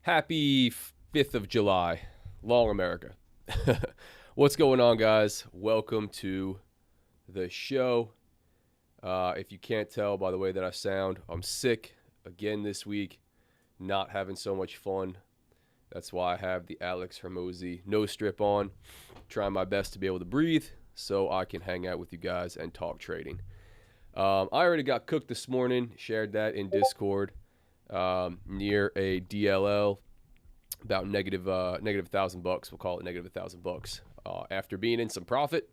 Happy 5th of July. Long America. What's going on, guys? Welcome to the show. If you can't tell by the way that I sound, I'm sick again this week. Not having so much fun. That's why I have the Alex Hermosi no strip on. Trying my best to be able to breathe so I can hang out with you guys and talk trading. I already got cooked this morning. Shared that in Discord. Near a DLL, about negative $1,000. We'll call it negative $1,000. After being in some profit,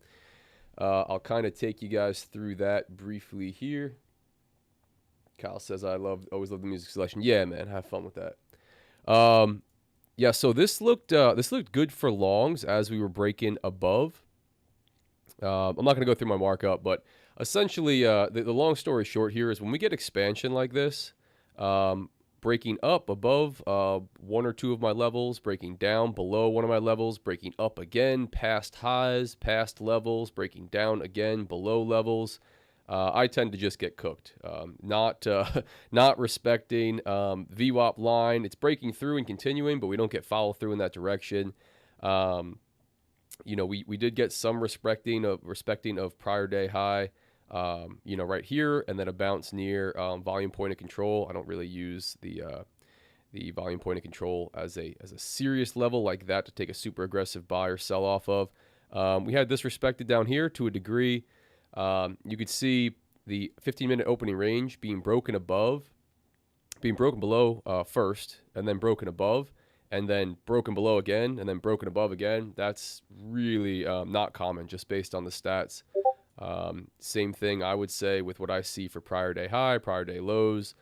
I'll kind of take you guys through that briefly here. Kyle says always love the music selection. Yeah, man, have fun with that. Yeah, so this looked good for longs as we were breaking above. I'm not going to go through my markup, but essentially, the long story short here is when we get expansion like this. Breaking up above one or two of my levels, breaking down below one of my levels, breaking up again past highs, past levels, breaking down again below levels. I tend to just get cooked. Not respecting VWAP line. It's breaking through and continuing, but we don't get follow through in that direction. We did get some respecting of prior day high. Right here, and then a bounce near volume point of control. I don't really use the volume point of control as a serious level like that to take a super aggressive buy or sell off of. We had this respected down here to a degree. You could see the 15-minute opening range being broken below first, and then broken above, and then broken below again, and then broken above again. That's really not common just based on the stats. Same thing I would say with what I see for prior day high, prior day lows.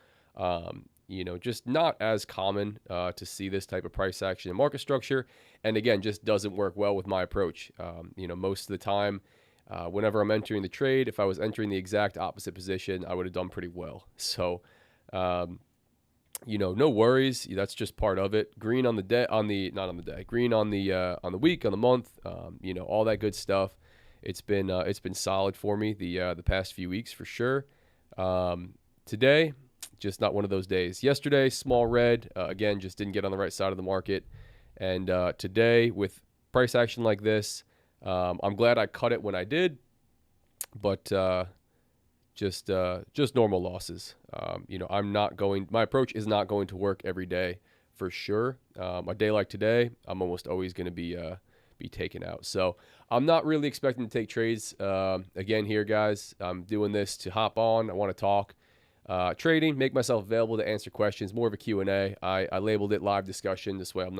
Just not as common to see this type of price action and market structure. And again, just doesn't work well with my approach. Most of the time, whenever I'm entering the trade, if I was entering the exact opposite position, I would have done pretty well. So, no worries. That's just part of it. Green on the day, green on the week, on the month, all that good stuff. It's been solid for me the past few weeks for sure. Today, just not one of those days. Yesterday, small red. Again, just didn't get on the right side of the market. And today, with price action like this, I'm glad I cut it when I did. But just normal losses. My approach is not going to work every day for sure. A day like today, I'm almost always going to be taken out. So I'm not really expecting to take trades again here, guys. I'm doing this to hop on. I want to talk trading, make myself available to answer questions, more of a Q&A. I labeled it live discussion. This way I'm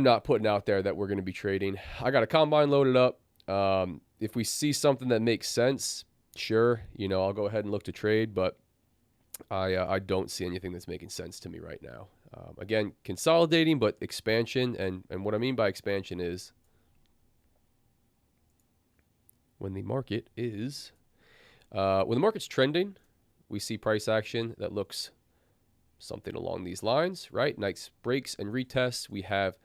not putting out there that we're going to be trading. I got a combine loaded up. If we see something that makes sense, sure, I'll go ahead and look to trade, but I don't see anything that's making sense to me right now. Again, consolidating, but expansion. And what I mean by expansion is when the market's trending, we see price action that looks something along these lines, right? Nice breaks and retests. We have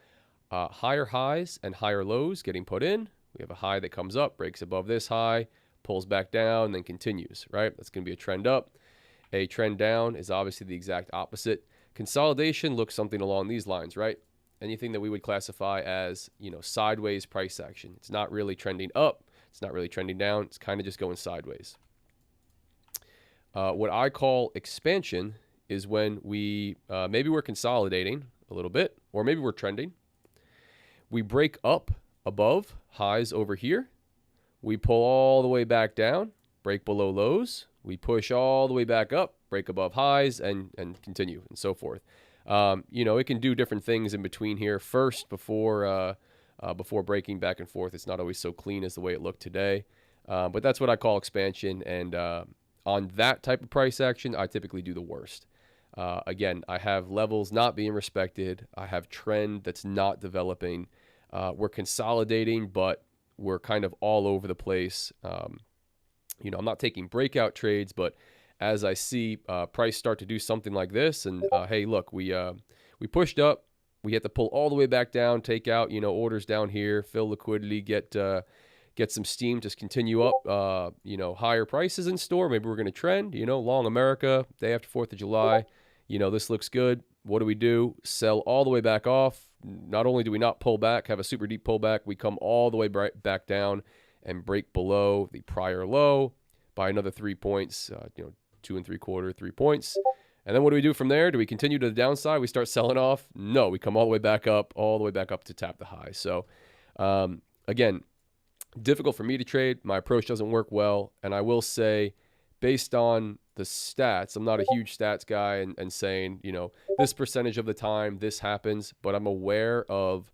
higher highs and higher lows getting put in. We have a high that comes up, breaks above this high, pulls back down, then continues, right? That's going to be a trend up. A trend down is obviously the exact opposite. Consolidation looks something along these lines, right? Anything that we would classify as, sideways price action. It's not really trending up. It's not really trending down. It's kind of just going sideways. What I call expansion is when maybe we're consolidating a little bit, or maybe we're trending. We break up above highs over here. We pull all the way back down, break below lows. We push all the way back up, break above highs, and continue, and so forth. It can do different things in between here. First, before breaking back and forth, it's not always so clean as the way it looked today. But that's what I call expansion. And on that type of price action, I typically do the worst. Again, I have levels not being respected. I have trend that's not developing. We're consolidating, but we're kind of all over the place. I'm not taking breakout trades, but as I see price start to do something like this, and hey, look, we pushed up, we had to pull all the way back down, take out orders down here, fill liquidity, get some steam, just continue up. Higher prices in store. Maybe we're going to trend. Long America, day after 4th of July. This looks good. what do? Sell all the way back off. Not only do we not pull back, have a super deep pullback, we come all the way back down and break below the prior low by another 3 points, 2.75, 3 points. And then what do we do from there? Do we continue to the downside? We start selling off? No, we come all the way back up to tap the high. So again, difficult for me to trade. My approach doesn't work well. And I will say, based on the stats, I'm not a huge stats guy and saying, this percentage of the time this happens, but I'm aware of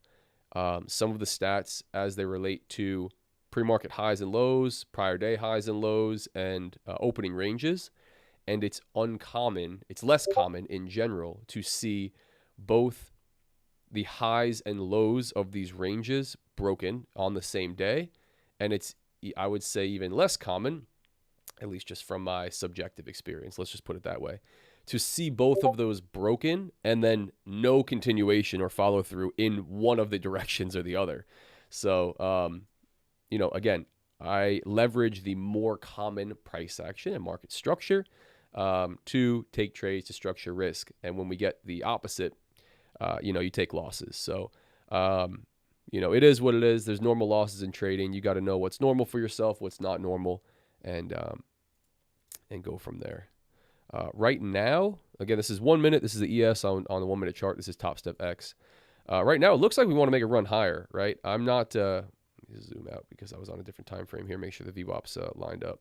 some of the stats as they relate to pre-market highs and lows, prior day highs and lows, and opening ranges. And it's less common in general to see both the highs and lows of these ranges broken on the same day. And it's, I would say, even less common, at least just from my subjective experience, let's just put it that way, to see both of those broken and then no continuation or follow through in one of the directions or the other. So, again, I leverage the more common price action and market structure to take trades, to structure risk. And when we get the opposite, you take losses. So, it is what it is. There's normal losses in trading. You got to know what's normal for yourself, what's not normal, and go from there. Right now, again, this is 1 minute. This is the ES on the 1 minute chart. This is Top Step X. Right now, it looks like we want to make a run higher, right? I'm not, let me zoom out because I was on a different time frame here. Make sure the VWAP's lined up.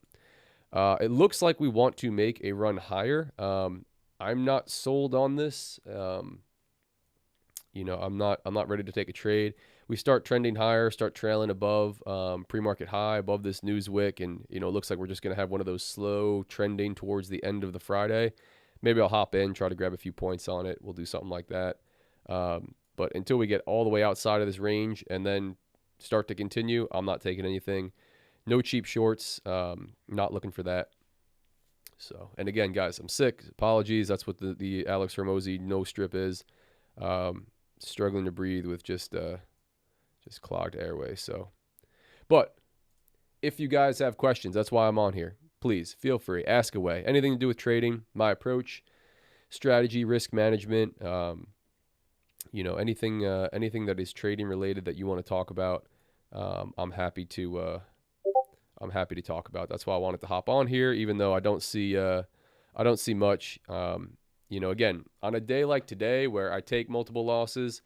It looks like we want to make a run higher. I'm not sold on this. I'm not ready to take a trade. We start trending higher, start trailing above pre-market high, above this news wick, and it looks like we're just going to have one of those slow trending towards the end of the Friday. Maybe I'll hop in, try to grab a few points on it. We'll do something like that. But until we get all the way outside of this range and then start to continue, I'm not taking anything. No cheap shorts. Not looking for that. So, and again, guys, I'm sick. Apologies. That's what the Alex Hormozy no strip is. Struggling to breathe with just clogged airway. So, but if you guys have questions, that's why I'm on here. Please feel free, ask away. Anything to do with trading, my approach, strategy, risk management, anything that is trading related that you want to talk about, I'm happy to talk about. That's why I wanted to hop on here, even though I don't see much. Again, on a day like today where I take multiple losses,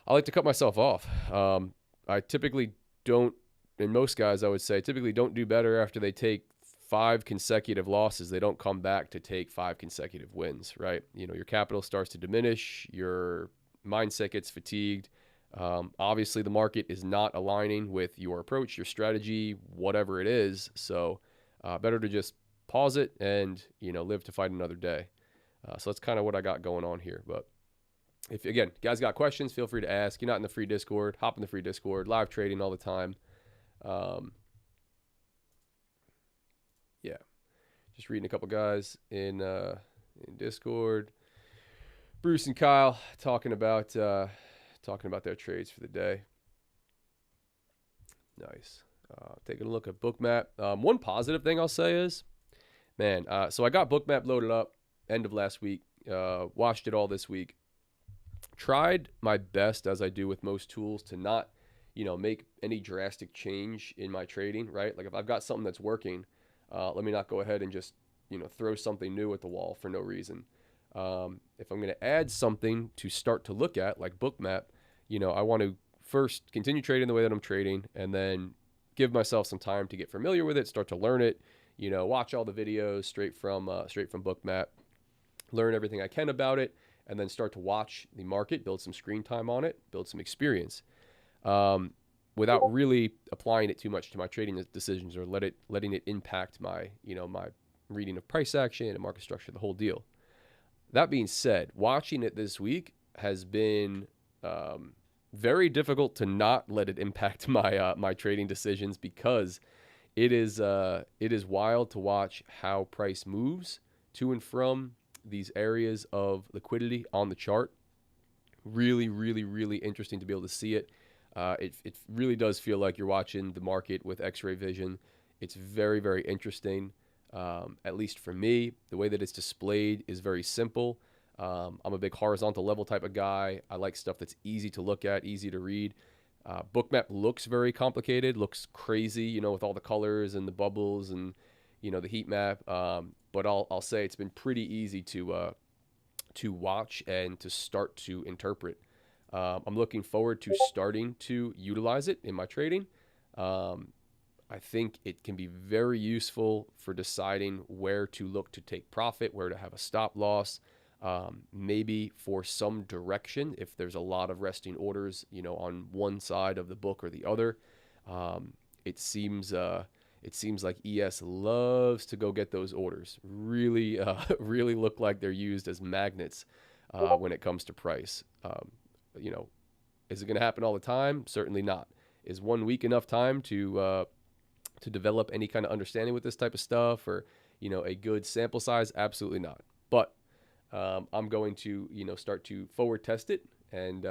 I like to cut myself off. I typically don't, and most guys I would say typically don't do better after they take 5 consecutive losses. They don't come back to take 5 consecutive wins, right? Your capital starts to diminish, your mindset gets fatigued. Obviously the market is not aligning with your approach, your strategy, whatever it is. So better to just pause it and, live to fight another day. So that's kind of what I got going on here. But if, again, guys got questions, feel free to ask. You're not in the free Discord, hop in the free Discord, live trading all the time. Yeah, just reading a couple guys in Discord. Bruce and Kyle talking about their trades for the day. Nice. Taking a look at Bookmap. One positive thing I'll say is, so I got Bookmap loaded up end of last week. Watched it all this week. Tried my best, as I do with most tools, to not, make any drastic change in my trading, right? Like if I've got something that's working, let me not go ahead and just, throw something new at the wall for no reason. If I'm going to add something to start to look at, like Bookmap, I want to first continue trading the way that I'm trading and then give myself some time to get familiar with it, start to learn it, watch all the videos straight from Bookmap, learn everything I can about it, and then start to watch the market, build some screen time on it, build some experience, without really applying it too much to my trading decisions or letting it impact my, my reading of price action and market structure, the whole deal. That being said, watching it this week has been very difficult to not let it impact my my trading decisions, because it is wild to watch how price moves to and from these areas of liquidity on the chart. Really, really, really interesting to be able to see it. It really does feel like you're watching the market with X-ray vision. It's very, very interesting. At least for me, the way that it's displayed is very simple. I'm a big horizontal level type of guy. I like stuff that's easy to look at, easy to read. Bookmap looks very complicated, looks crazy, with all the colors and the bubbles and, the heat map. But I'll say it's been pretty easy to watch and to start to interpret. I'm looking forward to starting to utilize it in my trading. I think it can be very useful for deciding where to look to take profit, where to have a stop loss, maybe for some direction if there's a lot of resting orders, on one side of the book or the other. It seems like ES loves to go get those orders. Really, really look like they're used as magnets when it comes to price. Is it going to happen all the time? Certainly not. Is 1 week enough time to develop any kind of understanding with this type of stuff, or a good sample size? Absolutely not. But I'm going to start to forward test it, and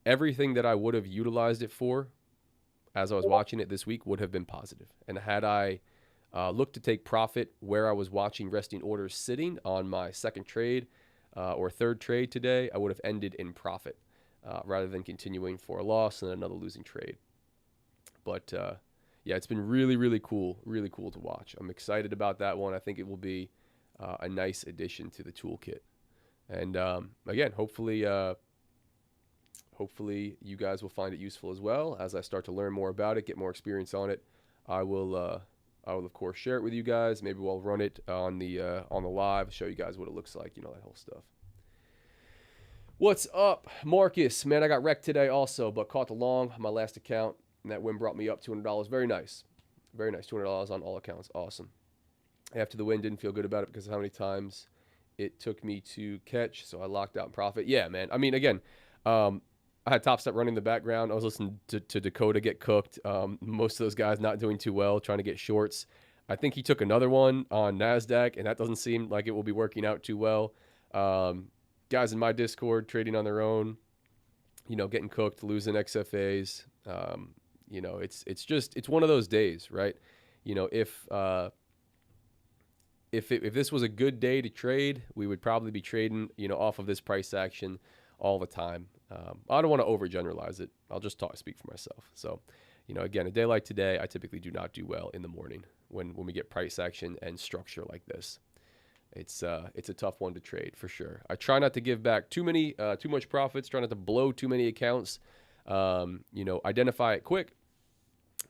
everything that I would have utilized it for as I was watching it this week would have been positive. And had I looked to take profit where I was watching resting orders sitting on my second trade or third trade today, I would have ended in profit rather than continuing for a loss and another losing trade. But yeah, it's been really, really cool to watch. I'm excited about that one. I think it will be a nice addition to the toolkit. And again, hopefully you guys will find it useful as well. As I start to learn more about it, get more experience on it, I will of course share it with you guys. Maybe we'll run it on the live, show you guys what it looks like, that whole stuff. What's up, Marcus? Man, I got wrecked today also, but caught the long on my last account, and that win brought me up $200. Very nice. Very nice. $200 on all accounts. Awesome. After the win, didn't feel good about it because of how many times it took me to catch, so I locked out in profit. Yeah, man. I mean, again, I had Top Step running in the background. I was listening to Dakota get cooked. Most of those guys not doing too well, trying to get shorts. I think he took another one on NASDAQ, and that doesn't seem like it will be working out too well. Guys in my Discord trading on their own, getting cooked, losing XFAs. It's one of those days, right? If this was a good day to trade, we would probably be trading, off of this price action all the time. I don't want to overgeneralize it. I'll just speak for myself. So, again, a day like today, I typically do not do well in the morning when we get price action and structure like this. It's a tough one to trade for sure. I try not to give back too much profits. Try not to blow too many accounts. Identify it quick.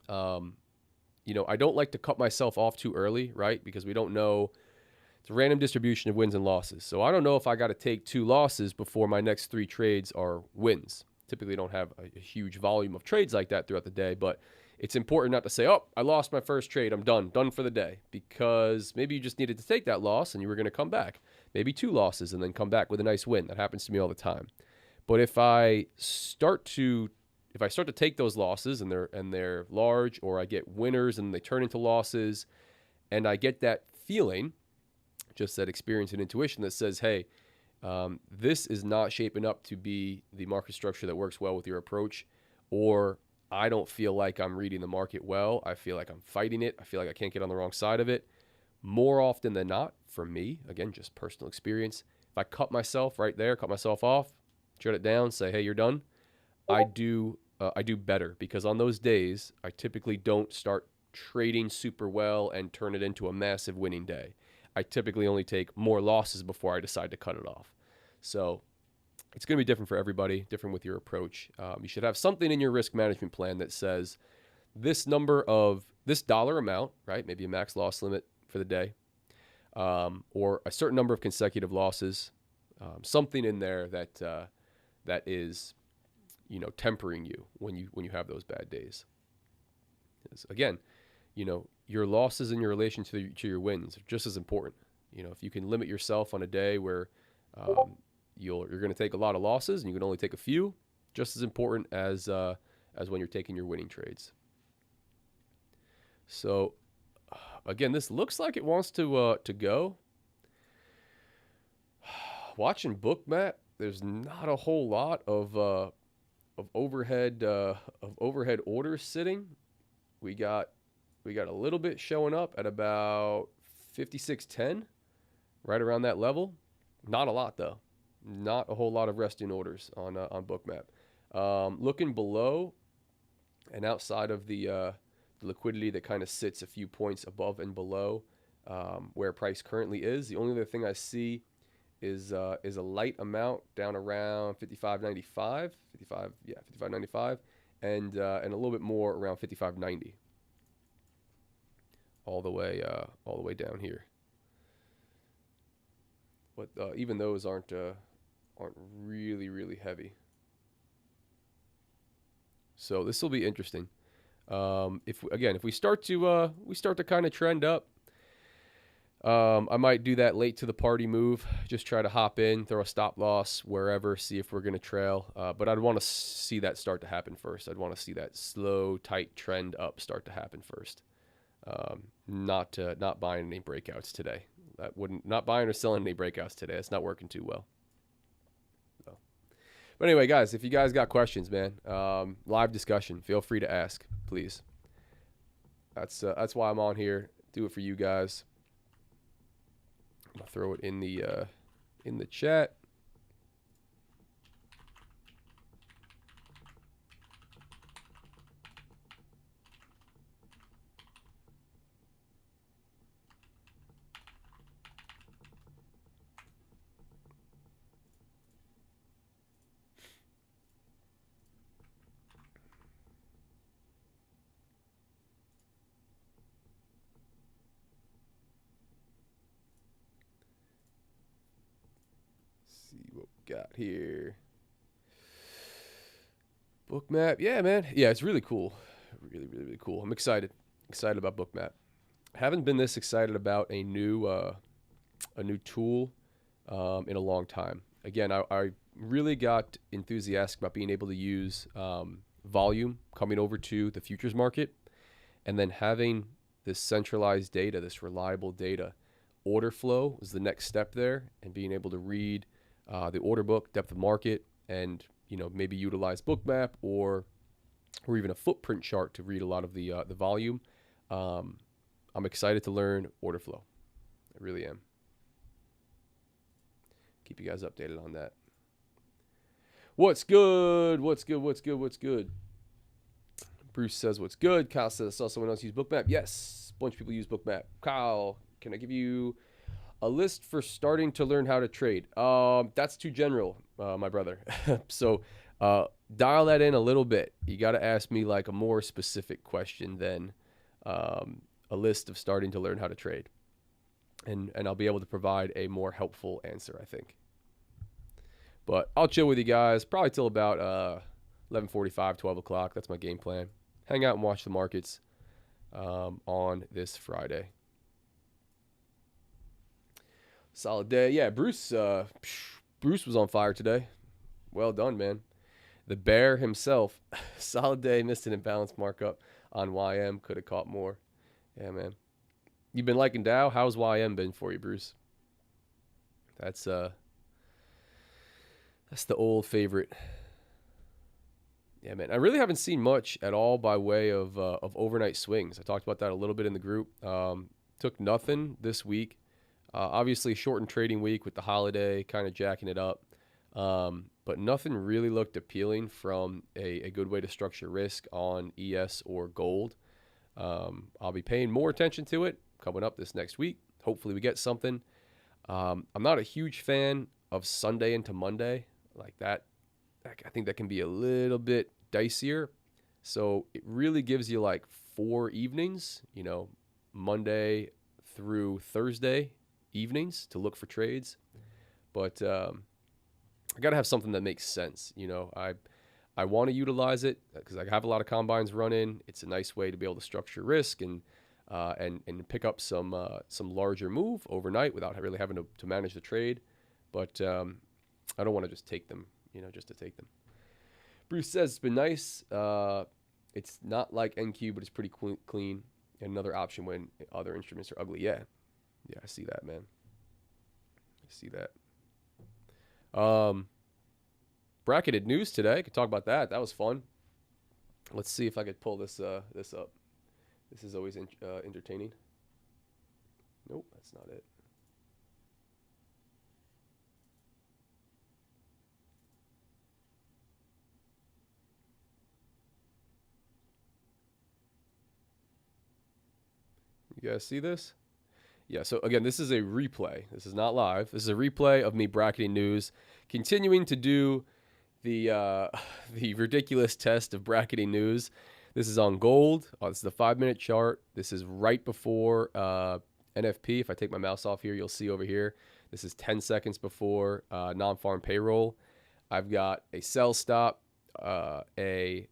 I don't like to cut myself off too early, right? Because we don't know. It's a random distribution of wins and losses. So I don't know if I got to take 2 losses before my next 3 trades are wins. Typically don't have a huge volume of trades like that throughout the day, but it's important not to say, oh, I lost my first trade, I'm done for the day, because maybe you just needed to take that loss and you were going to come back. Maybe 2 losses and then come back with a nice win. That happens to me all the time. But if I start to take those losses and they're large, or I get winners and they turn into losses, and I get that feeling, just that experience and intuition that says, hey, this is not shaping up to be the market structure that works well with your approach, or I don't feel like I'm reading the market well. I feel like I'm fighting it. I feel like I can't get on the wrong side of it. More often than not, for me, again, just personal experience, if I cut myself right there, cut myself off, shut it down, say, hey, you're done, I do better, because on those days, I typically don't start trading super well and turn it into a massive winning day. I typically only take more losses before I decide to cut it off. So it's going to be different for everybody, different with your approach. You should have something in your risk management plan that says this dollar amount, right? Maybe a max loss limit for the day, or a certain number of consecutive losses, something in there that is, tempering you when you have those bad days. Again, your losses in your relation to your wins are just as important. If you can limit yourself on a day where you're going to take a lot of losses and you can only take a few, just as important as when you're taking your winning trades. So again, this looks like it wants to go. Watching Bookmap, there's not a whole lot of overhead orders sitting. We got a little bit showing up at about 56.10, right around that level. Not a lot though. Not a whole lot of resting orders on Bookmap. Looking below and outside of the liquidity that kind of sits a few points above and below where price currently is. The only other thing I see is a light amount down around 55.95, 55, yeah, 55.95, and a little bit more around 55.90, all the way down here. But even those aren't really heavy. So this will be interesting. If we start to kind of trend up, I might do that late to the party move. Just try to hop in, throw a stop loss wherever, see if we're going to trail. But I'd want to see that start to happen first. I'd want to see that slow, tight trend up start to happen first. Not buying any breakouts today. Not buying or selling any breakouts today. It's not working too well. So. But anyway, guys, if you guys got questions, man, live discussion, feel free to ask, please. That's why I'm on here. Do it for you guys. I'll throw it in the chat. See what we got here. Bookmap. Yeah, man. Yeah, it's really cool. Really cool. I'm excited about Bookmap. Haven't been this excited about a new tool in a long time. Again, I really got enthusiastic about being able to use volume coming over to the futures market, and then having this centralized data, this reliable data. Order flow is the next step there, and being able to read the order book, depth of market, and maybe utilize Bookmap or even a footprint chart to read a lot of the volume. I'm excited to learn order flow. I really am. Keep you guys updated on that. What's good? What's good? Bruce says what's good. Kyle says I saw someone else use Bookmap. Yes, a bunch of people use Bookmap. Kyle, can I give you a list for starting to learn how to trade? That's too general, my brother. So dial that in a little bit. You got to ask me like a more specific question than a list of starting to learn how to trade. And I'll be able to provide a more helpful answer, I think. But I'll chill with you guys probably till about 11:45, 12 o'clock. That's my game plan. Hang out and watch the markets on this Friday. Solid day. Yeah, Bruce was on fire today. Well done, man. The bear himself. Solid day. Missed an imbalanced markup on YM. Could have caught more. Yeah, man. You've been liking Dow? How's YM been for you, Bruce? That's the old favorite. Yeah, man. I really haven't seen much at all by way of overnight swings. I talked about that a little bit in the group. Took nothing this week. Obviously, shortened trading week with the holiday kind of jacking it up. But nothing really looked appealing from a good way to structure risk on ES or gold. I'll be paying more attention to it coming up this next week. Hopefully we get something. I'm not a huge fan of Sunday into Monday like that. I think that can be a little bit dicier. So it really gives you like 4 evenings, Monday through Thursday evenings to look for trades. But I got to have something that makes sense. I want to utilize it because I have a lot of combines running. It's a nice way to be able to structure risk and pick up some larger move overnight without really having to manage the trade. But I don't want to just take them, just to take them. Bruce says it's been nice. It's not like NQ, but it's pretty clean. And another option when other instruments are ugly. Yeah, I see that, man. I see that. Bracketed news today. I could talk about that. That was fun. Let's see if I could pull this up. This is always entertaining. Nope, that's not it. You guys see this? Yeah, so again, this is a replay. This is not live. This is a replay of me bracketing news, continuing to do the the ridiculous test of bracketing news. This is on gold. This is the 5-minute chart. This is right before NFP. If I take my mouse off here, you'll see over here. This is 10 seconds before non-farm payroll. I've got a sell stop, a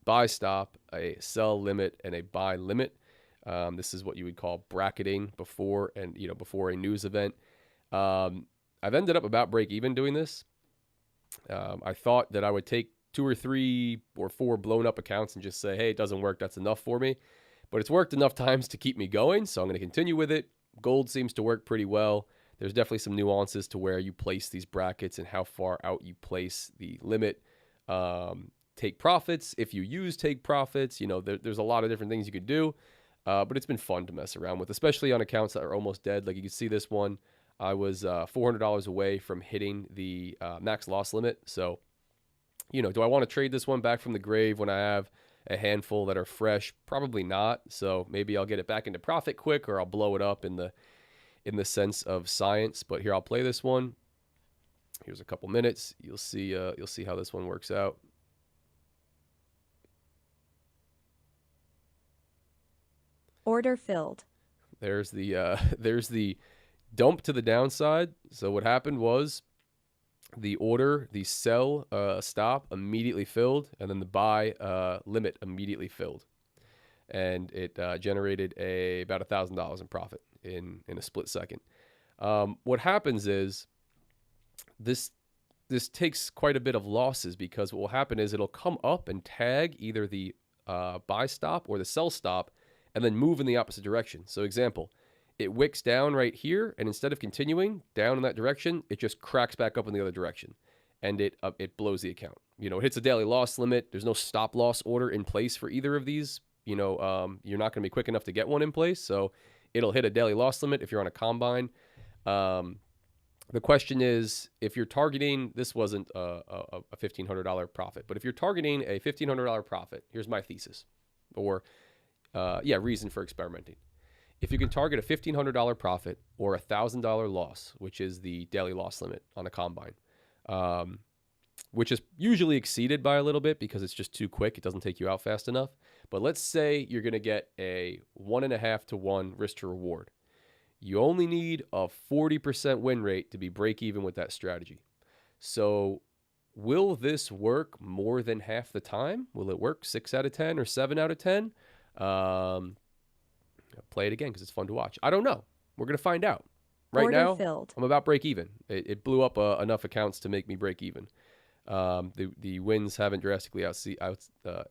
buy stop, a sell limit, and a buy limit. This is what you would call bracketing before a news event. I've ended up about break even doing this. I thought that I would take 2 or 3 or 4 blown up accounts and just say, hey, it doesn't work. That's enough for me. But it's worked enough times to keep me going, so I'm going to continue with it. Gold seems to work pretty well. There's definitely some nuances to where you place these brackets and how far out you place the limit. Take profits. If you use take profits, there's a lot of different things you could do. But it's been fun to mess around with, especially on accounts that are almost dead. Like you can see this one, I was $400 away from hitting the max loss limit. So, do I want to trade this one back from the grave when I have a handful that are fresh? Probably not. So maybe I'll get it back into profit quick, or I'll blow it up in the sense of science. But here, I'll play this one. Here's a couple minutes. You'll see how this one works out. Order filled. There's the dump to the downside. So what happened was the sell stop immediately filled, and then the buy limit immediately filled, and it generated about $1,000 in profit in a split second. What happens is this takes quite a bit of losses, because what will happen is it'll come up and tag either the buy stop or the sell stop, and then move in the opposite direction. So example, it wicks down right here, and instead of continuing down in that direction, it just cracks back up in the other direction, and it blows the account. It hits a daily loss limit. There's no stop loss order in place for either of these. You're not going to be quick enough to get one in place, so it'll hit a daily loss limit if you're on a combine. The question is, if you're targeting, this wasn't a $1,500 profit, but if you're targeting a $1,500 profit, here's my thesis, or reason for experimenting. If you can target a $1,500 profit or a $1,000 loss, which is the daily loss limit on a combine, which is usually exceeded by a little bit because it's just too quick. It doesn't take you out fast enough. But let's say you're going to get a 1.5 to 1 risk to reward. You only need a 40% win rate to be break even with that strategy. So will this work more than half the time? Will it work 6 out of 10 or 7 out of 10? Play it again because it's fun to watch. I don't know. We're going to find out. Right Order now, filled. I'm about break even. It blew up enough accounts to make me break even. The wins haven't drastically outsized the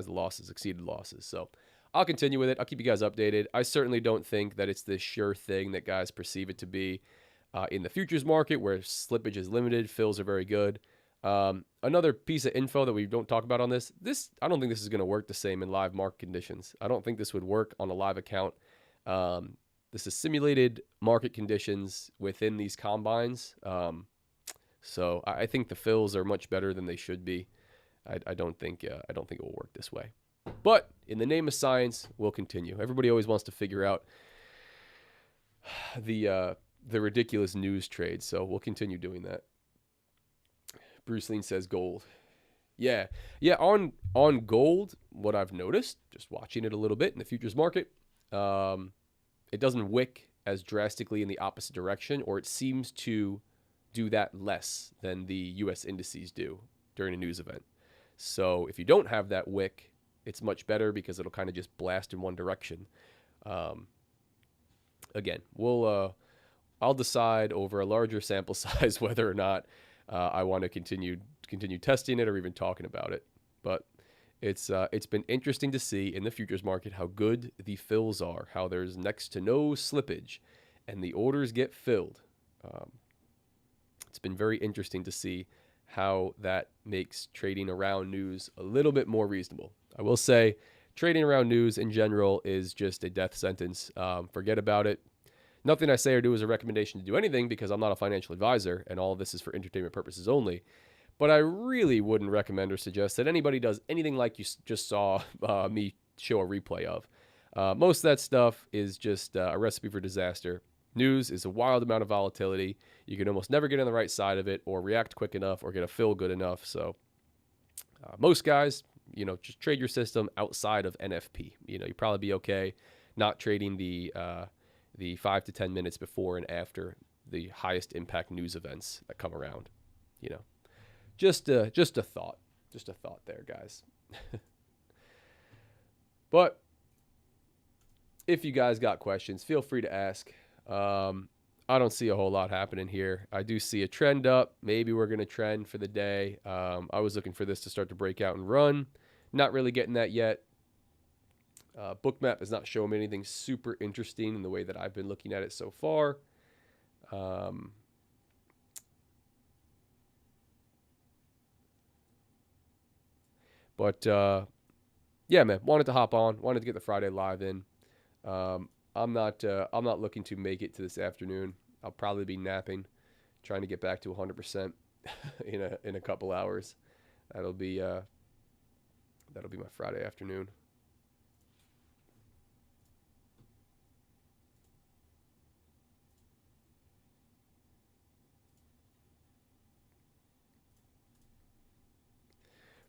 losses, exceeded losses. So I'll continue with it. I'll keep you guys updated. I certainly don't think that it's this sure thing that guys perceive it to be in the futures market, where slippage is limited. Fills are very good. Another piece of info that we don't talk about on this, I don't think this is going to work the same in live market conditions. I don't think this would work on a live account. This is simulated market conditions within these combines. So I think the fills are much better than they should be. I don't think it will work this way. But in the name of science, we'll continue. Everybody always wants to figure out the ridiculous news trades, so we'll continue doing that. Bruce Lean says gold. Yeah. On gold, what I've noticed, just watching it a little bit in the futures market, it doesn't wick as drastically in the opposite direction, or it seems to do that less than the U.S. indices do during a news event. So if you don't have that wick, it's much better because it'll kind of just blast in one direction. Again, I'll decide over a larger sample size whether or not I want to continue testing it or even talking about it. But it's been interesting to see in the futures market how good the fills are, how there's next to no slippage, and the orders get filled. It's been very interesting to see how that makes trading around news a little bit more reasonable. I will say trading around news in general is just a death sentence. Forget about it. Nothing I say or do is a recommendation to do anything, because I'm not a financial advisor and all of this is for entertainment purposes only. But I really wouldn't recommend or suggest that anybody does anything like you just saw me show a replay of. Most of that stuff is just a recipe for disaster. News is a wild amount of volatility. You can almost never get on the right side of it or react quick enough or get a fill good enough. So most guys, just trade your system outside of NFP. You'll probably be okay not trading the 5 to 10 minutes before and after the highest impact news events that come around. Just a thought. Just a thought there, guys. But if you guys got questions, feel free to ask. I don't see a whole lot happening here. I do see a trend up. Maybe we're going to trend for the day. I was looking for this to start to break out and run. Not really getting that yet. Bookmap is not showing me anything super interesting in the way that I've been looking at it so far. But yeah, man, wanted to hop on. Wanted to get the Friday live in. I'm not looking to make it to this afternoon. I'll probably be napping, trying to get back to 100% in a couple hours. That'll be my Friday afternoon.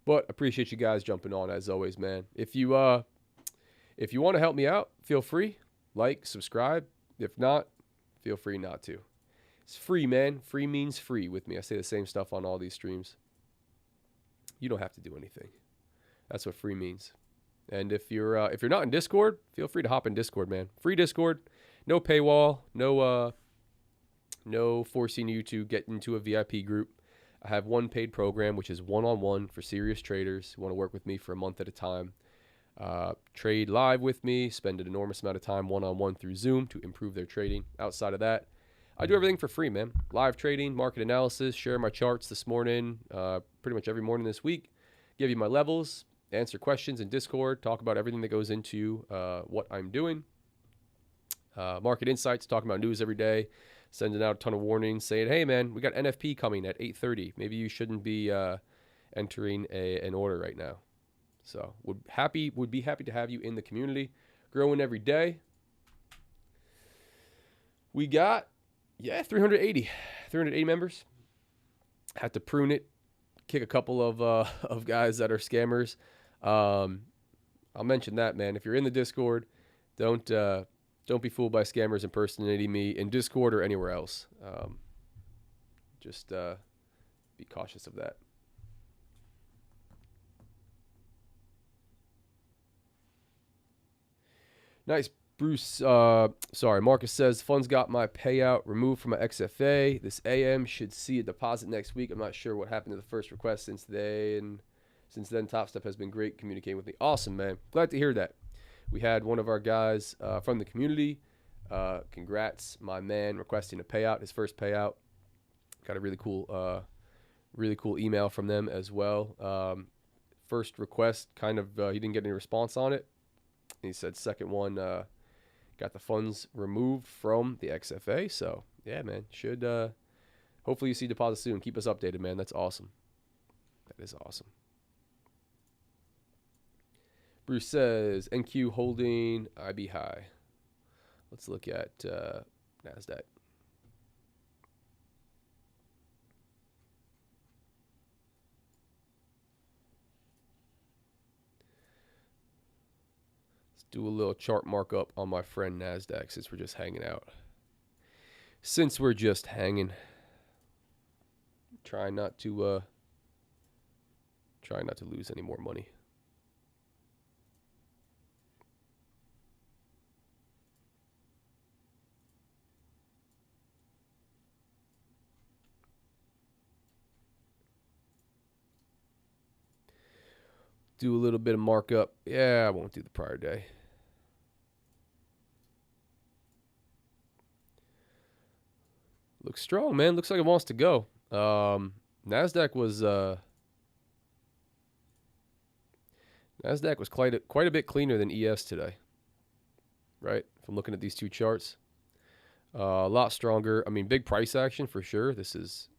But appreciate you guys jumping on as always, man. If you want to help me out, feel free. Like, subscribe. If not, feel free not to. It's free, man. Free means free with me. I say the same stuff on all these streams. You don't have to do anything. That's what free means. And if you're not in Discord, feel free to hop in Discord, man. Free Discord, no paywall, no forcing you to get into a VIP group. I have one paid program, which is one-on-one for serious traders who want to work with me for a month at a time. Trade live with me, spend an enormous amount of time one-on-one through Zoom to improve their trading. Outside of that, I do everything for free, man. Live trading, market analysis, share my charts this morning, pretty much every morning this week. Give you my levels, answer questions in Discord, talk about everything that goes into what I'm doing. Market insights, talking about news every day, sending out a ton of warnings, saying, hey, man, we got NFP coming at 8:30. Maybe you shouldn't be entering an order right now. So would be happy to have you in the community, growing every day. We got 380 members. Had to prune it, kick a couple of guys that are scammers. I'll mention that, man. If you're in the Discord, don't be fooled by scammers impersonating me in Discord or anywhere else. Just be cautious of that. Nice. Bruce, Marcus says, funds got my payout removed from my XFA. This AM should see a deposit next week. I'm not sure what happened to the first request since then. Top Step has been great communicating with me. Awesome, man. Glad to hear that. We had one of our guys from the community. Congrats, my man, requesting a payout, his first payout. Got a really cool email from them as well. First request, he didn't get any response on it. He said second one, got the funds removed from the XFA. So yeah, man, should hopefully you see deposit soon. Keep us updated, man. That's awesome. That is awesome. Bruce says NQ holding IB high. Let's look at NASDAQ. Do a little chart markup on my friend NASDAQ since we're just hanging out. Try not to lose any more money. Do a little bit of markup. Yeah, I won't do the prior day. Looks strong, man. Looks like it wants to go. NASDAQ was quite a bit cleaner than ES today, right? If I'm looking at these two charts, a lot stronger. I mean, big price action for sure. This is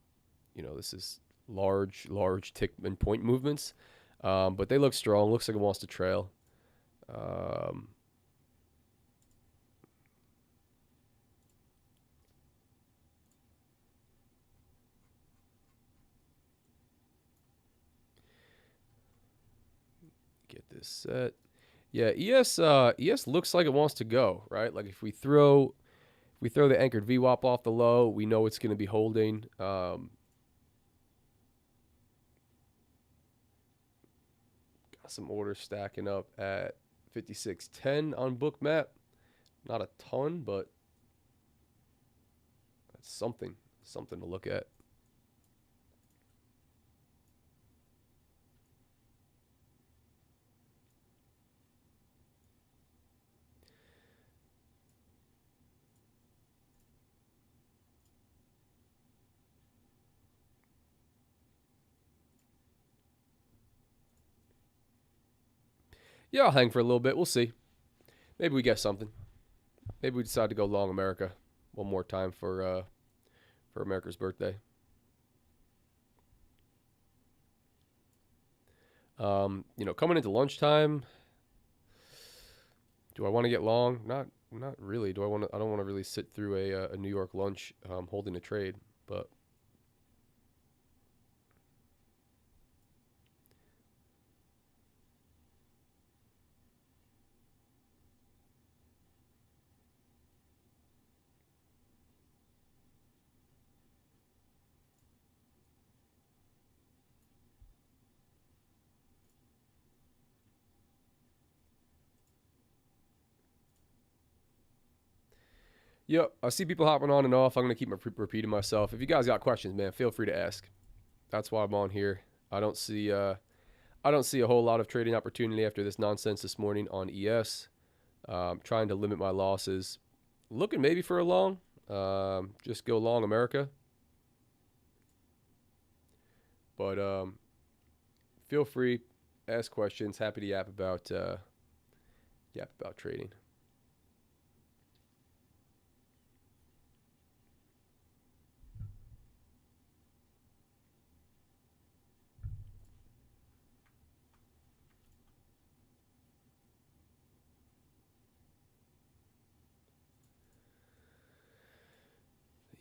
large tick and point movements, but they look strong. Looks like it wants to trail. Get this set. Yeah, ES looks like it wants to go, right? Like if we throw the anchored VWAP off the low, we know it's going to be holding. Got some orders stacking up at 56.10 on Bookmap. Not a ton, but that's something to look at. Yeah, I'll hang for a little bit. We'll see. Maybe we get something. Maybe we decide to go long America one more time for America's birthday. Coming into lunchtime, do I want to get long? Not really. Do I want to? I don't want to really sit through a New York lunch holding a trade, but yep. I see people hopping on and off. I'm gonna keep repeating myself. If you guys got questions, man, feel free to ask. That's why I'm on here. I don't see a whole lot of trading opportunity after this nonsense this morning on ES. Trying to limit my losses. Looking maybe for a long. Just go long America. But feel free, ask questions. Happy to yap about trading.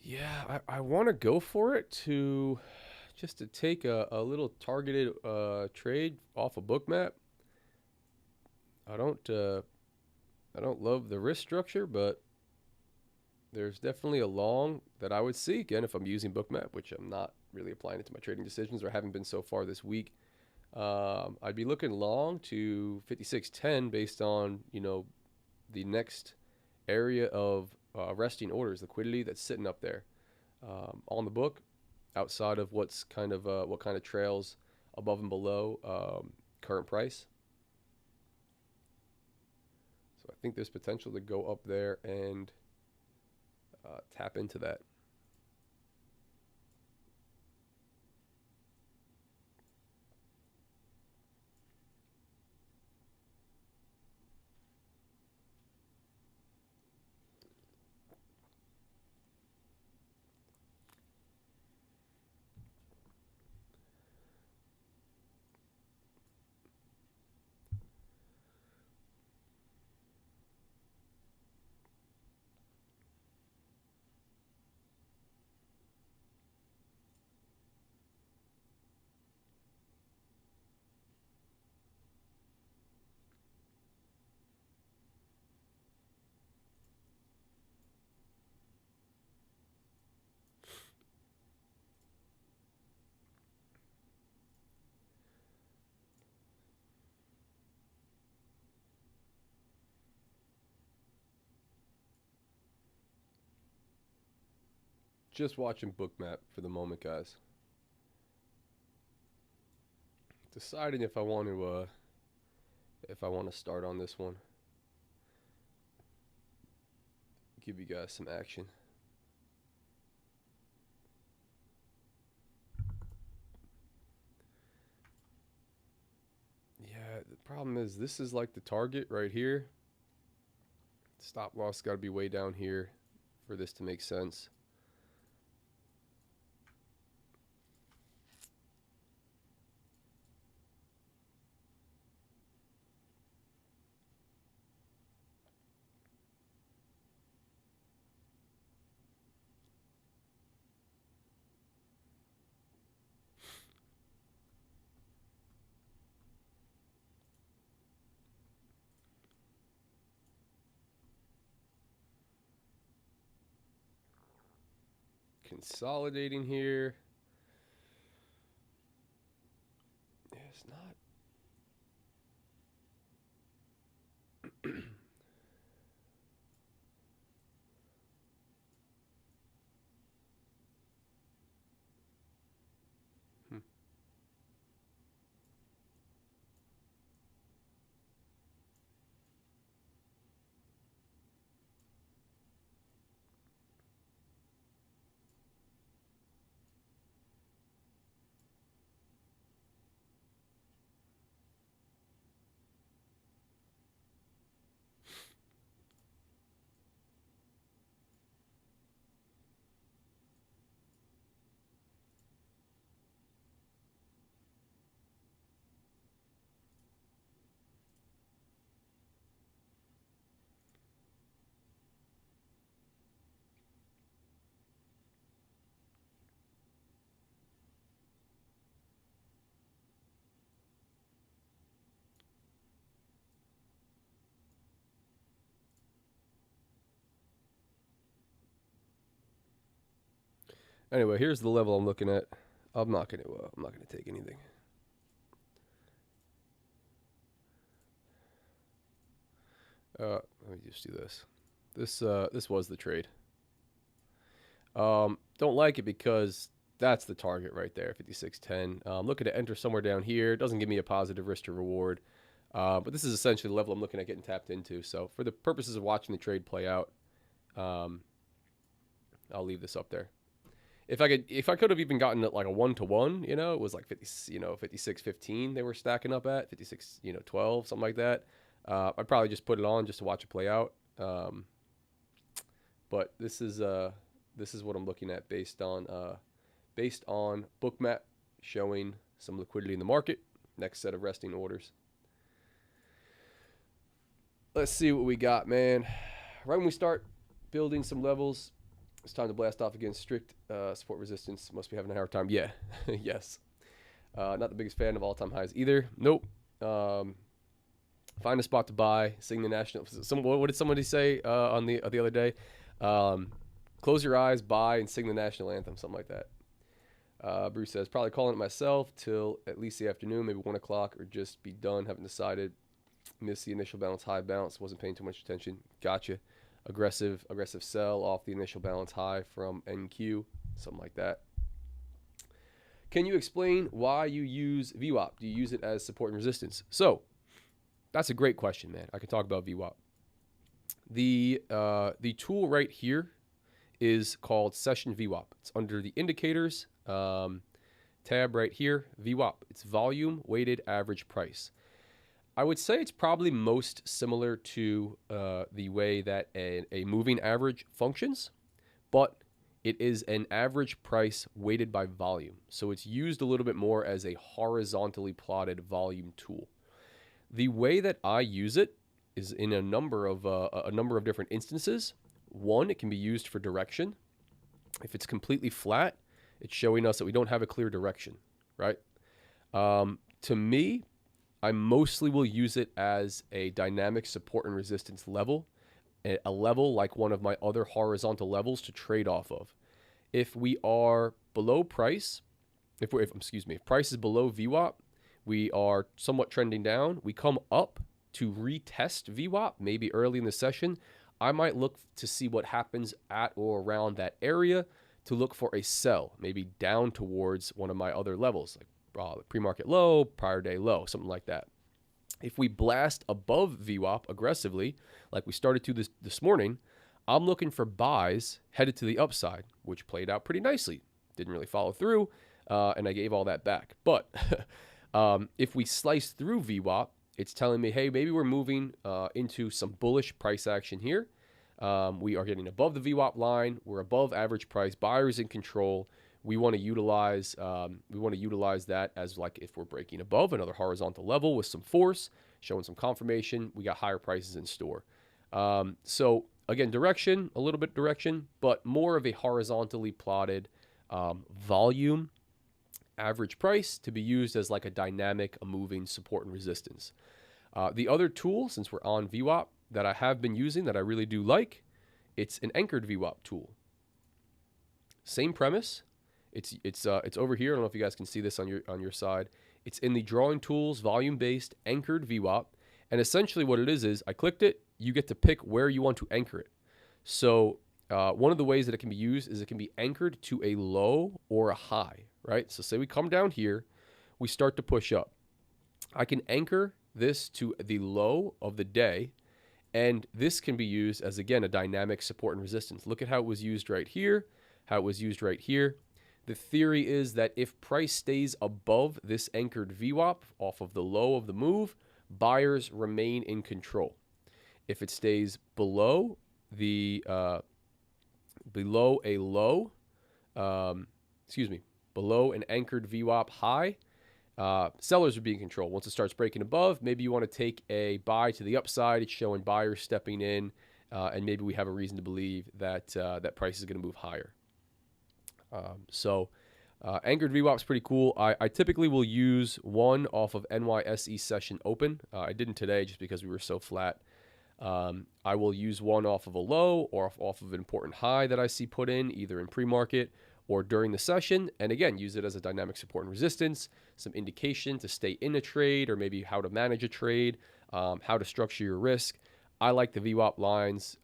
Yeah, I want to go for it to just to take a little targeted trade off a Bookmap. I don't love the risk structure, but there's definitely a long that I would see again if I'm using Bookmap, which I'm not really applying it to my trading decisions or haven't been so far this week. I'd be looking long to 56.10 based on the next area of resting orders, liquidity that's sitting up there on the book, outside of what kind of trails above and below current price. So I think there's potential to go up there and tap into that. Just watching Bookmap for the moment, guys. Deciding if I want to start on this one. Give you guys some action. Yeah, the problem is this is like the target right here. Stop loss got to be way down here for this to make sense. consolidating here. Yeah, it's not. Hmm. Anyway, here's the level I'm looking at. I'm not gonna take anything. Let me just do this. This was the trade. Don't like it because that's the target right there, 56.10. Looking to enter somewhere down here. It doesn't give me a positive risk to reward. But this is essentially the level I'm looking at getting tapped into. So for the purposes of watching the trade play out, I'll leave this up there. If I could have even gotten it like a 1-to-1, it was like 50, 56.15 they were stacking up at 56, 12, something like that. I'd probably just put it on just to watch it play out. But this is what I'm looking at based on Bookmap showing some liquidity in the market. Next set of resting orders. Let's see what we got, man. Right when we start building some levels, it's time to blast off against strict support resistance. Must be having a hard time. Yeah, yes. Not the biggest fan of all-time highs either. Nope. Find a spot to buy. Sing the national. What did somebody say on the other day? Close your eyes, buy, and sing the national anthem. Something like that. Bruce says, probably calling it myself till at least the afternoon, maybe 1 o'clock, or just be done. Haven't decided. Missed the initial balance, high bounce. Wasn't paying too much attention. Gotcha. Aggressive sell off the initial balance high from NQ. Something like that. Can you explain why you use VWAP? Do you use it as support and resistance? So, that's a great question, man. I can talk about VWAP. The tool right here is called Session VWAP. It's under the indicators tab right here, VWAP. It's volume weighted average price. I would say it's probably most similar to the way that a moving average functions, but it is an average price weighted by volume. So it's used a little bit more as a horizontally plotted volume tool. The way that I use it is in a number of different instances. One, it can be used for direction. If it's completely flat, it's showing us that we don't have a clear direction, right? To me, I mostly will use it as a dynamic support and resistance level, a level like one of my other horizontal levels to trade off of. If we are below price, if price is below VWAP, we are somewhat trending down. We come up to retest VWAP, maybe early in the session. I might look to see what happens at or around that area to look for a sell, maybe down towards one of my other levels, like pre-market low, prior day low, something like that. If we blast above VWAP aggressively, like we started to this morning, I'm looking for buys headed to the upside, which played out pretty nicely. Didn't really follow through, and I gave all that back. But if we slice through VWAP, it's telling me, hey, maybe we're moving into some bullish price action here. We are getting above the VWAP line. We're above average price. Buyers in control. We want to utilize that as like if we're breaking above another horizontal level with some force, showing some confirmation. We got higher prices in store. So again, a little bit direction, but more of a horizontally plotted volume average price to be used as like a moving support and resistance. The other tool, since we're on VWAP, that I have been using that I really do like, it's an anchored VWAP tool. Same premise. It's over here. I don't know if you guys can see this on your side. It's in the drawing tools volume based anchored VWAP, and essentially what it is I clicked it. You get to pick where you want to anchor it. So one of the ways that it can be used is it can be anchored to a low or a high, right? So say we come down here, we start to push up. I can anchor this to the low of the day, and this can be used as, again, a dynamic support and resistance. Look at how it was used right here, how it was used right here. The theory is that if price stays above this anchored VWAP off of the low of the move, buyers remain in control. If it stays below the below a low, below an anchored VWAP high, sellers would be in control. Once it starts breaking above, maybe you want to take a buy to the upside. It's showing buyers stepping in, and maybe we have a reason to believe that that price is going to move higher. Anchored VWAP is pretty cool. I typically will use one off of NYSE session open. I didn't today just because we were so flat. I will use one off of a low or off of an important high that I see put in either in pre-market or during the session. And again, use it as a dynamic support and resistance, some indication to stay in a trade or maybe how to manage a trade, how to structure your risk. I like the VWAP lines.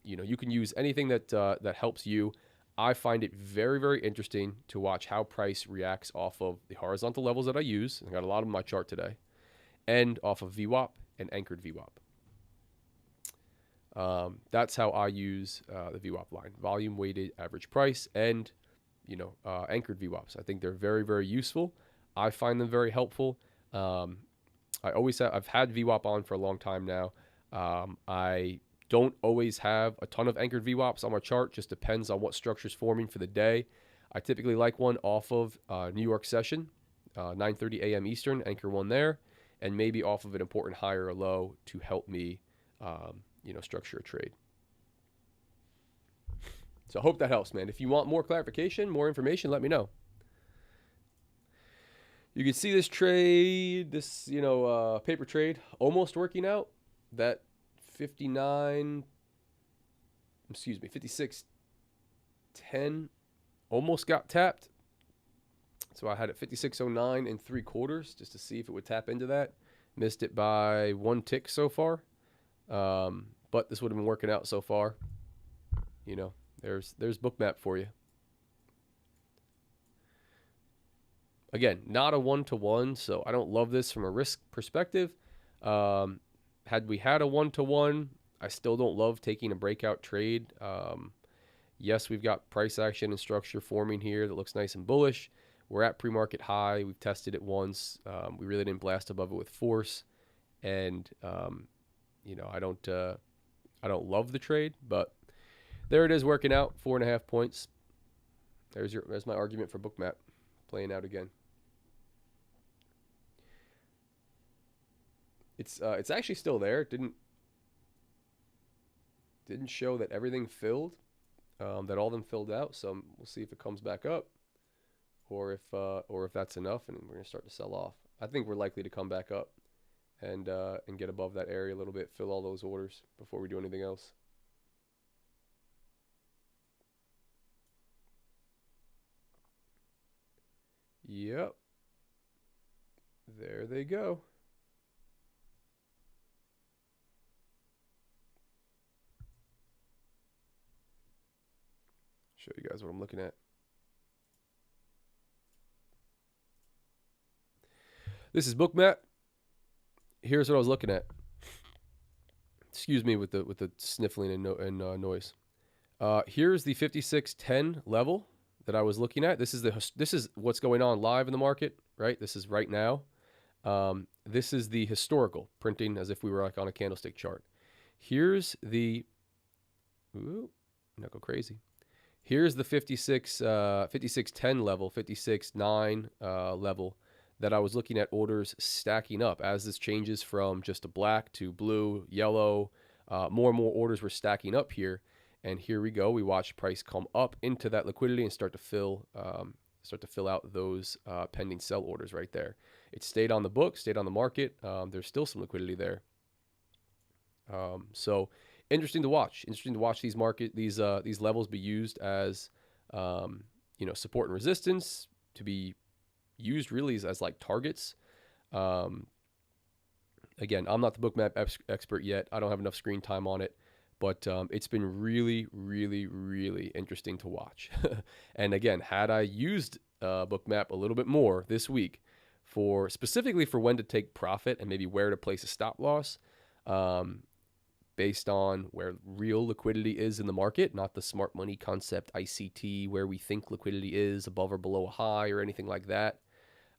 You can use anything that helps you. I find it very, very interesting to watch how price reacts off of the horizontal levels that I use. I got a lot of them on my chart today, and off of VWAP and anchored VWAP. That's how I use the VWAP line, volume weighted average price, and anchored VWAPs. I think they're very, very useful. I find them very helpful. I've had VWAP on for a long time now. I don't always have a ton of anchored VWAPs on my chart. Just depends on what structure's forming for the day. I typically like one off of New York session, 9:30 a.m. Eastern, anchor one there, and maybe off of an important high or a low to help me, structure a trade. So I hope that helps, man. If you want more clarification, more information, let me know. You can see this trade, this paper trade, almost working out. That 56.10 almost got tapped. So I had it 56.09 and 3/4 just to see if it would tap into that. Missed it by one tick so far. But this would have been working out so far. There's Bookmap for you. Again, not a one-to-one, so I don't love this from a risk perspective. Had we had a one-to-one, I still don't love taking a breakout trade. Yes, we've got price action and structure forming here that looks nice and bullish. We're at pre-market high. We've tested it once. We really didn't blast above it with force, and I don't love the trade, but there it is working out, 4.5 points. There's my argument for Bookmap playing out again. It's actually still there. It didn't show that everything filled, that all of them filled out. So we'll see if it comes back up, or if that's enough, and we're gonna start to sell off. I think we're likely to come back up and get above that area a little bit, fill all those orders before we do anything else. Yep. There they go. Show you guys what I'm looking at. This is Bookmap. Here's what I was looking at. Excuse me with the sniffling and noise. Here's the 56.10 level that I was looking at. This is what's going on live in the market, right? This is right now. This is the historical printing as if we were like on a candlestick chart. Here's the not go crazy. Here's the 56.10 level, 56.9 level that I was looking at orders stacking up as this changes from just a black to blue, yellow. More and more orders were stacking up here, and here we go. We watched price come up into that liquidity and start to fill out those pending sell orders right there. It stayed on the book, stayed on the market. There's still some liquidity there. So interesting to watch. Interesting to watch these levels be used as Support and resistance to be used really as like targets. Again, I'm not the bookmap expert yet. I don't have enough screen time on it, but it's been really, really, really interesting to watch. And again, had I used bookmap a little bit more this week specifically for when to take profit and maybe where to place a stop loss, based on where real liquidity is in the market, not the smart money concept ICT where we think liquidity is above or below a high or anything like that.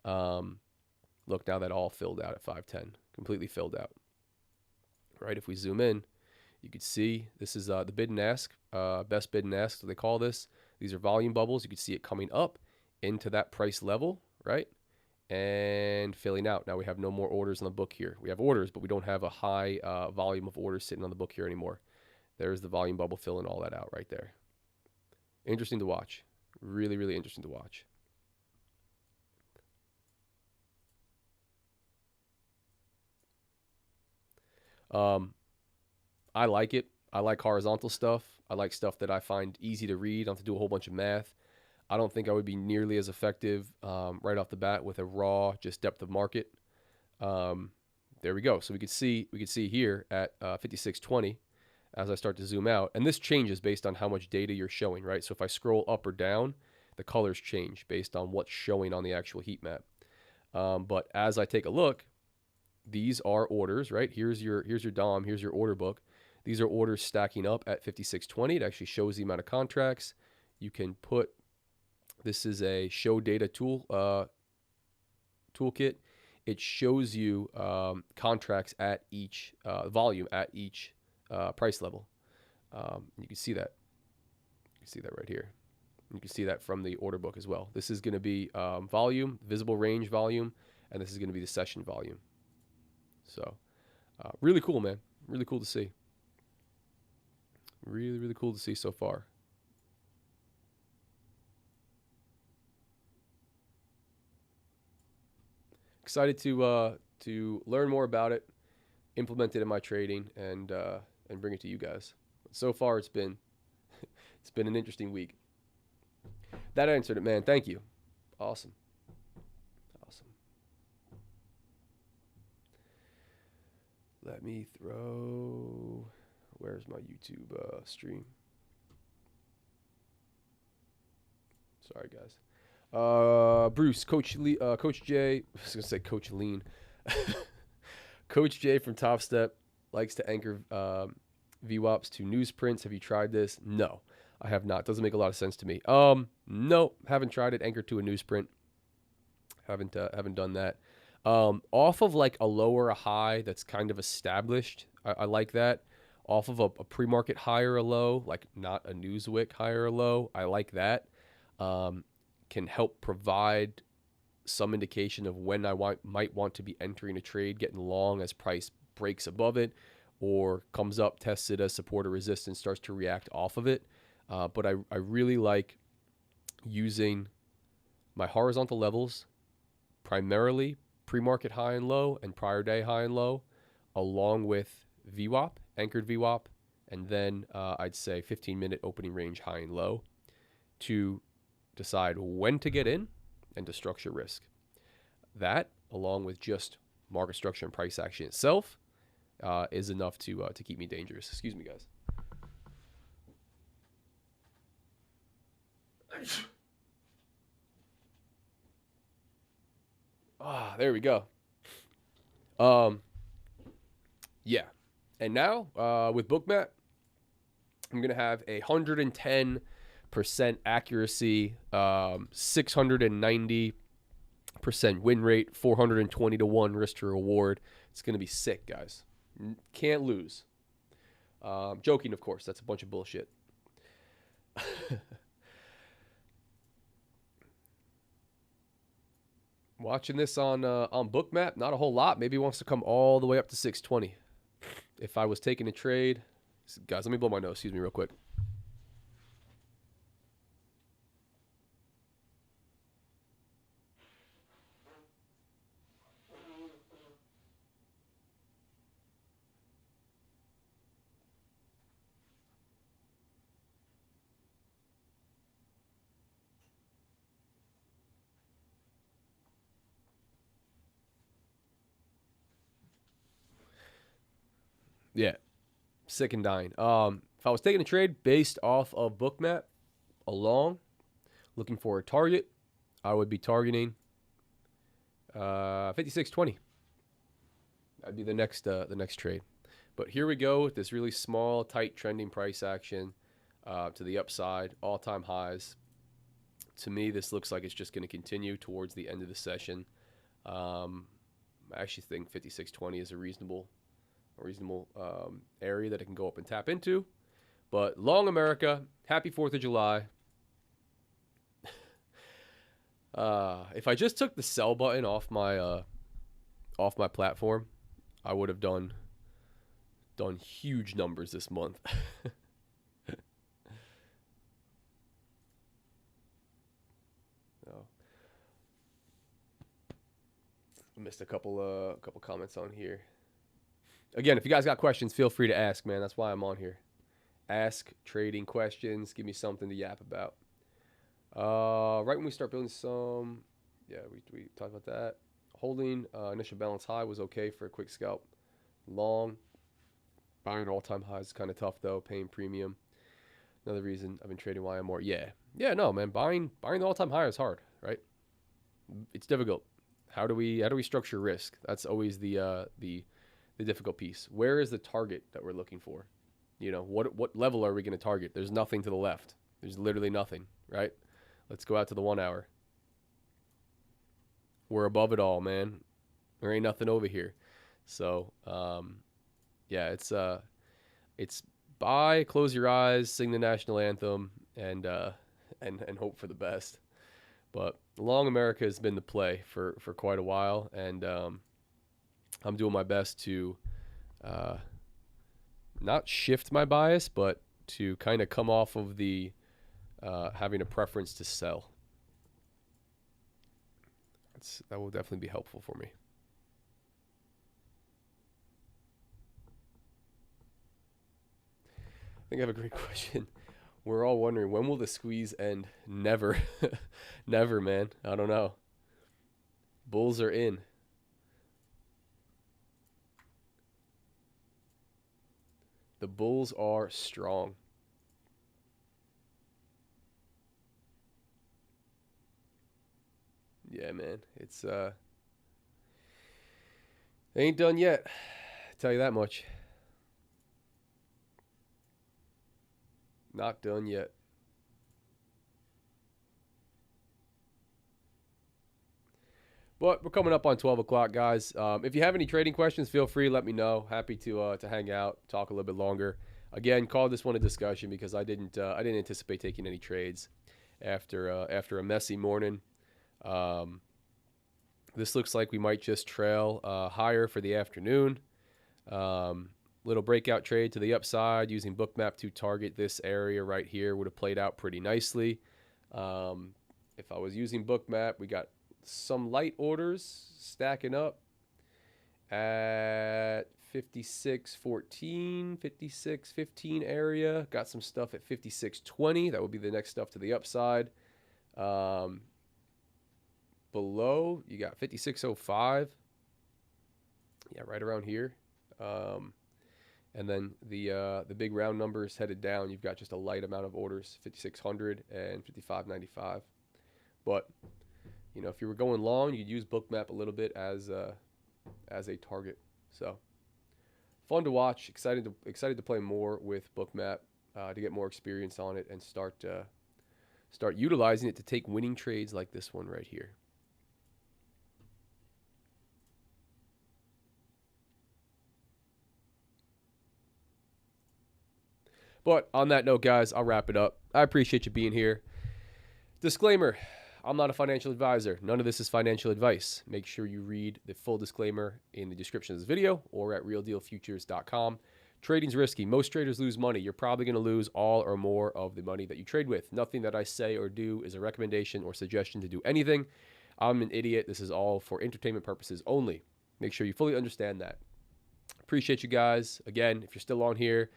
Look, now that all filled out at 510, completely filled out. Right? If we zoom in, you can see this is the bid and ask, best bid and ask, so they call this. These are volume bubbles. You can see it coming up into that price level, right? And filling out. Now we have no more orders on the book here. We have orders, but we don't have a high volume of orders sitting on the book here anymore. There's the volume bubble filling all that out right there. Interesting to watch. Really, really interesting to watch. I like it. I like horizontal stuff. I like stuff that I find easy to read. I don't have to do a whole bunch of math. I don't think I would be nearly as effective right off the bat with a raw just depth of market. There we go. So we could see here at 5620 as I start to zoom out, and this changes based on how much data you're showing, right? So if I scroll up or down, the colors change based on what's showing on the actual heat map. But as I take a look, these are orders, right? Here's your DOM, here's your order book. These are orders stacking up at 5620. It actually shows the amount of contracts. You can put, this is a show data toolkit. It shows you contracts at each volume at each price level. You can see that. You can see that right here. You can see that from the order book as well. This is going to be volume, visible range volume, and this is going to be the session volume. So really cool, man. Really cool to see. Really, really cool to see so far. Excited to learn more about it, implement it in my trading, and bring it to you guys. So far, it's been an interesting week. That answered it, man. Thank you. Awesome. Let me throw. Where's my YouTube stream? Sorry, guys. Bruce, Coach Jay. I was gonna say Coach Lean. Coach Jay from Top Step likes to anchor VWAPs to newsprints. Have you tried this? No, I have not. Doesn't make a lot of sense to me. No, haven't tried it. Anchored to a newsprint. Haven't done that. Off of like a low or a high that's kind of established. I like that. Off of a pre-market high or a low, like not a Newswick high or a low. I like that. Can help provide some indication of when I might want to be entering a trade, getting long as price breaks above it or comes up, tests it as support or resistance, starts to react off of it. But I really like using my horizontal levels, primarily pre-market high and low and prior day high and low, along with VWAP, anchored VWAP, and then I'd say 15-minute opening range high and low to decide when to get in and to structure risk. That, along with just market structure and price action itself, is enough to keep me dangerous. Excuse me, guys. There we go. Yeah. And now, with Bookmap, I'm going to have 110% accuracy, 690% win rate, 420 to 1 risk to reward. It's going to be sick, guys. Can't lose. Joking, of course. That's a bunch of bullshit. Watching this on Bookmap, not a whole lot. Maybe he wants to come all the way up to 620. If I was taking a trade, guys, let me blow my nose. Excuse me, real quick. Yeah, sick and dying. If I was taking a trade based off of Bookmap along, looking for a target, I would be targeting 56.20. That'd be the next trade. But here we go with this really small, tight, trending price action to the upside, all-time highs. To me, this looks like it's just going to continue towards the end of the session. I actually think 56.20 is a reasonable area that it can go up and tap into. But long America, happy 4th of July. If I just took the sell button off my platform, I would have done huge numbers this month. No. I missed a couple comments on here. Again, if you guys got questions, feel free to ask, man. That's why I'm on here. Ask trading questions. Give me something to yap about. Right when we start building some, yeah, we talked about that. Holding initial balance high was okay for a quick scalp. Long, buying all-time highs is kind of tough though. Paying premium. Another reason I've been trading YM. Yeah, no, man. Buying the all-time high is hard, right? It's difficult. How do we structure risk? That's always the difficult piece. Where is the target that we're looking for? You know, what level are we going to target? There's nothing to the left. There's literally nothing, right? Let's go out to the 1 hour. We're above it all, man. There ain't nothing over here. So, yeah, it's buy, close your eyes, sing the national anthem, and hope for the best. But long America has been the play for quite a while, and I'm doing my best to not shift my bias, but to kind of come off of the having a preference to sell. That will definitely be helpful for me. I think I have a great question. We're all wondering, when will the squeeze end? Never. Never, man. I don't know. Bulls are in. The Bulls are strong. Yeah, man. It's ain't done yet. Tell you that much. Not done yet. But we're coming up on 12 o'clock, guys. If you have any trading questions, feel free. Let me know. Happy to hang out, talk a little bit longer. Again, call this one a discussion because I didn't anticipate taking any trades after a messy morning. This looks like we might just trail higher for the afternoon. Little breakout trade to the upside using Bookmap to target this area right here would have played out pretty nicely. If I was using Bookmap, we got some light orders stacking up at 56.14, 56.15 area. Got some stuff at 56.20. That would be the next stuff to the upside. Below, you got 56.05. Yeah, right around here. And then the big round numbers headed down. You've got just a light amount of orders, 5,600 and 55.95. But you know, if you were going long, you'd use Bookmap a little bit as a target. So fun to watch. Excited to play more with Bookmap to get more experience on it and start utilizing it to take winning trades like this one right here. But on that note, guys, I'll wrap it up. I appreciate you being here. Disclaimer, I'm not a financial advisor. None of this is financial advice. Make sure you read the full disclaimer in the description of this video or at realdealfutures.com. Trading's risky. Most traders lose money. You're probably going to lose all or more of the money that you trade with. Nothing that I say or do is a recommendation or suggestion to do anything. I'm an idiot. This is all for entertainment purposes only. Make sure you fully understand that. Appreciate you guys. Again, if you're still on here,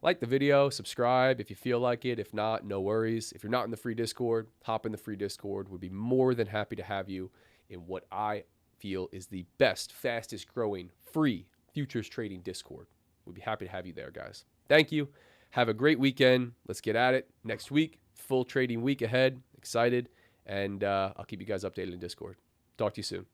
like the video, subscribe if you feel like it. If not, no worries. If you're not in the free Discord, hop in the free Discord. We'd be more than happy to have you in what I feel is the best, fastest growing free futures trading Discord. We'd be happy to have you there, guys. Thank you. Have a great weekend. Let's get at it next week. Full trading week ahead. Excited. And I'll keep you guys updated in Discord. Talk to you soon.